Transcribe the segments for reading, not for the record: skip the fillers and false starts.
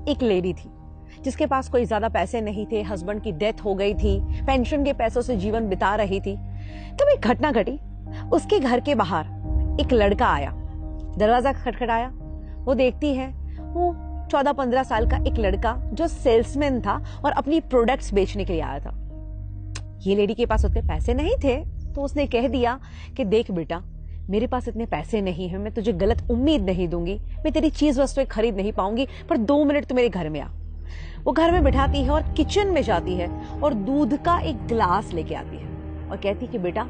एक लेडी थी जिसके पास कोई ज्यादा पैसे नहीं थे, हस्बैंड की डेथ हो गई थी, पेंशन के पैसों से जीवन बिता रही थी। तब एक घटना घटी। उसके घर के बाहर एक लड़का आया, दरवाजा खटखटाया। वो देखती है, वो 14-15 साल का एक लड़का जो सेल्समैन था और अपनी प्रोडक्ट्स बेचने के लिए आया था। ये लेडी के पास उतने पैसे नहीं थे, तो उसने कह दिया कि देख बेटा, मेरे पास इतने पैसे नहीं हैं, मैं तुझे गलत उम्मीद नहीं दूंगी, मैं तेरी चीज वस्तुएं खरीद नहीं पाऊंगी, पर 2 मिनट तू मेरे घर में आ। वो घर में बिठाती है और किचन में जाती है और दूध का एक गिलास लेके आती है और कहती है कि बेटा,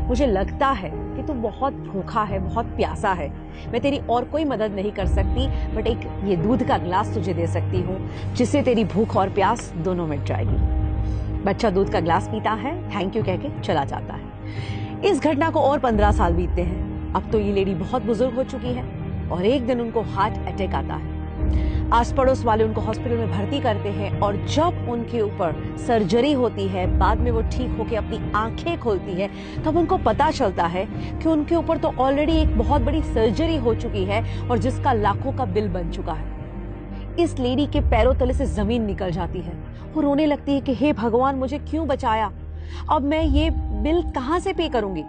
मुझे लगता है कि तू बहुत भूखा है, बहुत प्यासा है, मैं तेरी और कोई मदद नहीं कर सकती, बट एक ये दूध का गिलास तुझे दे सकती हूँ जिससे तेरी भूख और प्यास दोनों मिट जाएगी। बच्चा दूध का गिलास पीता है, थैंक यू कह के चला जाता है। इस घटना को और 15 साल बीतते हैं। अब तो ये लेडी बहुत बुजुर्ग हो चुकी है और एक दिन उनको हार्ट अटैक आता है। आस पड़ोस वाले उनको हॉस्पिटल में भर्ती करते हैं और जब उनके ऊपर सर्जरी होती है, बाद में वो ठीक होकर अपनी आंखें खोलती है, तब उनको पता चलता है कि उनके ऊपर तो ऑलरेडी एक बहुत बड़ी सर्जरी हो चुकी है और जिसका लाखों का बिल बन चुका है। इस लेडी के पैरों तले से जमीन निकल जाती है और रोने लगती है कि हे भगवान, मुझे क्यों बचाया, अब मैं ये बिल कहां से पे करूंगी,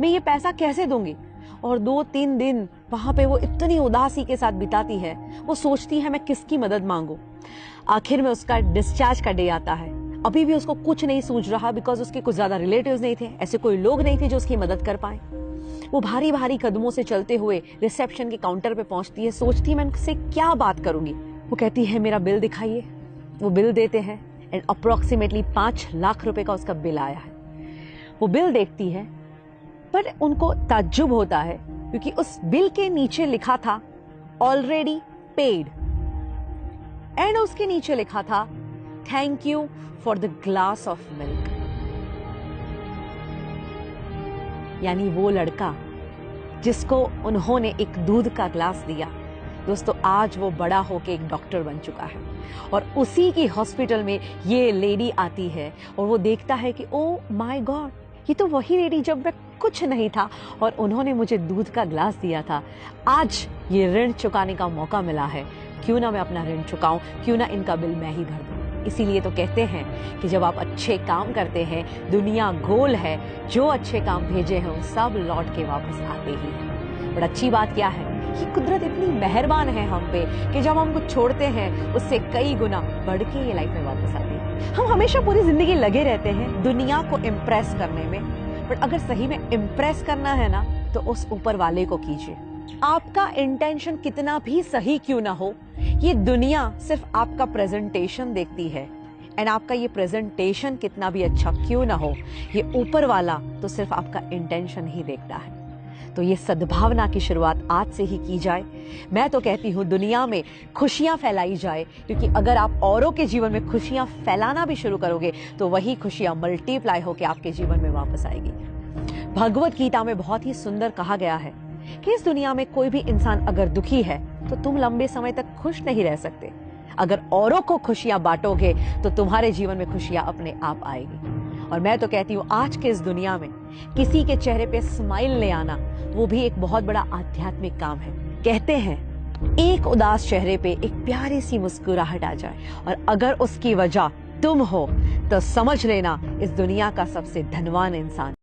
मैं ये पैसा कैसे दूंगी। और 2-3 दिन वहां पे वो इतनी उदासी के साथ बिताती है, वो सोचती है मैं किसकी मदद मांगू। आखिर में उसका डिस्चार्ज का डे आता है। अभी भी उसको कुछ नहीं सूझ रहा, बिकॉज उसके कुछ ज्यादा रिलेटिव्स नहीं थे, ऐसे कोई लोग नहीं थे जो उसकी मदद कर पाए। वो भारी भारी कदमों से चलते हुए रिसेप्शन के काउंटर पे पहुंचती है, सोचती है मैं उनसे क्या बात करूंगी। वो कहती है मेरा बिल दिखाइए। वो बिल देते हैं एंड अप्रोक्सीमेटली 5 लाख रुपए का उसका बिल आया है। वो बिल देखती है, पर उनको ताज्जुब होता है क्योंकि उस बिल के नीचे लिखा था ऑलरेडी पेड एंड उसके नीचे लिखा था thank you for the glass of milk. यानी वो लड़का जिसको उन्होंने एक दूध का ग्लास दिया, दोस्तों आज वो बड़ा होके एक डॉक्टर बन चुका है और उसी की हॉस्पिटल में ये लेडी आती है और वो देखता है कि ओ माय गॉड, ये तो वही लेडी जब मैं कुछ नहीं था और उन्होंने मुझे दूध का ग्लास दिया था। आज ये ऋण चुकाने का मौका मिला है, क्यों ना मैं अपना ऋण चुकाऊं, क्यों ना इनका बिल मैं ही भर दूं। इसीलिए तो कहते हैं कि जब आप अच्छे काम करते हैं, दुनिया गोल है, जो अच्छे काम भेजे हैं सब लौट के वापस आते ही हैं। बट अच्छी बात क्या है कि कुदरत इतनी मेहरबान है हम पे कि जब हम कुछ छोड़ते हैं उससे कई गुना बढ़ के ये लाइफ में वापस आती है। हम हमेशा पूरी जिंदगी लगे रहते हैं दुनिया को इम्प्रेस करने में, बट अगर सही में इम्प्रेस करना है ना तो उस ऊपर वाले को कीजिए। आपका इंटेंशन कितना भी सही क्यों ना हो, ये दुनिया सिर्फ आपका प्रेजेंटेशन देखती है एंड आपका ये प्रेजेंटेशन कितना भी अच्छा क्यों ना हो, ये ऊपर वाला तो सिर्फ आपका इंटेंशन ही देखता है। तो ये सद्भावना की शुरुआत आज से ही की जाए। मैं तो कहती हूँ दुनिया में खुशियां फैलाई जाए, क्योंकि अगर आप औरों के जीवन में खुशियां फैलाना भी शुरू करोगे तो वही खुशियां मल्टीप्लाई होकर आपके जीवन में वापस आएगी। भगवत गीता में बहुत ही सुंदर कहा गया है कि इस दुनिया में कोई भी इंसान अगर दुखी है तो तुम लंबे समय तक खुश नहीं रह सकते। अगर औरों को खुशियां बांटोगे तो तुम्हारे जीवन में खुशियां अपने आप आएगी। और मैं तो कहती हूँ आज के इस दुनिया में किसी के चेहरे पे स्माइल ले आना, वो भी एक बहुत बड़ा आध्यात्मिक काम है। कहते हैं एक उदास चेहरे पे एक प्यारी सी मुस्कुराहट आ जाए और अगर उसकी वजह तुम हो तो समझ लेना इस दुनिया का सबसे धनवान इंसान